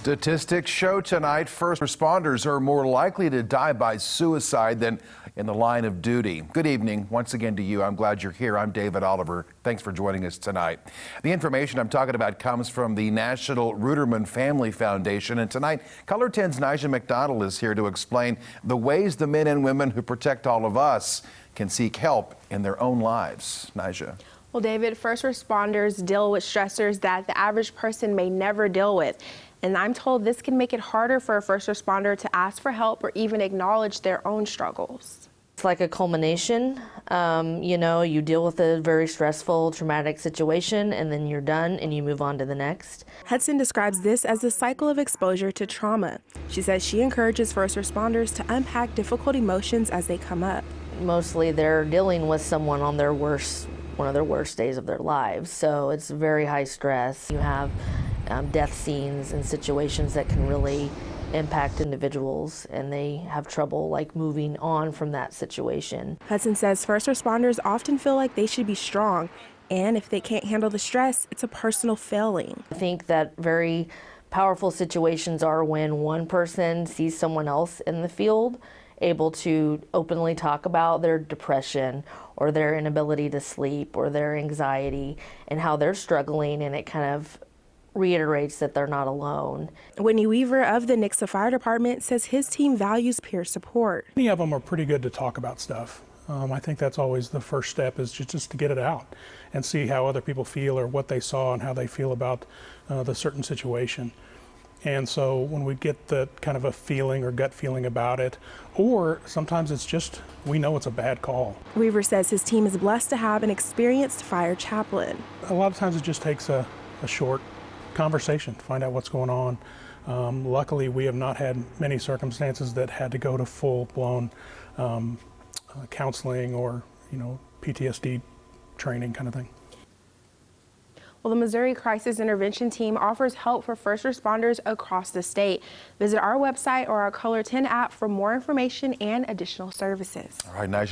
Statistics show tonight first responders are more likely to die by suicide than in the line of duty. Good evening once again to you. I'm glad you're here. I'm David Oliver. Thanks for joining us tonight. The information I'm talking about comes from the National Ruderman Family Foundation. And tonight, Color 10's Nija McDonald is here to explain the ways the men and women who protect all of us can seek help in their own lives. Nija. Well, David, first responders deal with stressors that the average person may never deal with. And I'm told this can make it harder for a first responder to ask for help or even acknowledge their own struggles. It's like a culmination. You deal with a very stressful, traumatic situation, and then you're done and you move on to the next. Hudson describes this as a cycle of exposure to trauma. She says she encourages first responders to unpack difficult emotions as they come up. Mostly they're dealing with someone on one of their worst days of their lives, so it's very high stress. You have death scenes and situations that can really impact individuals, and they have trouble moving on from that situation. Hudson says first responders often feel like they should be strong, and if they can't handle the stress, it's a personal failing. I think that very powerful situations are when one person sees someone else in the field able to openly talk about their depression or their inability to sleep or their anxiety and how they're struggling, and it kind of reiterates that they're not alone. Whitney Weaver of the Nixa Fire Department says his team values peer support. Many of them are pretty good to talk about stuff. I think that's always the first step, is just to get it out and see how other people feel or what they saw and how they feel about the certain situation. And so when we get that kind of a feeling or gut feeling about it, or sometimes it's just, we know it's a bad call. Weaver says his team is blessed to have an experienced fire chaplain. A lot of times it just takes a short conversation to find out what's going on. Luckily, we have not had many circumstances that had to go to full-blown counseling or, PTSD training kind of thing. Well, the Missouri Crisis Intervention Team offers help for first responders across the state. Visit our website or our Color 10 app for more information and additional services. All right, Nija.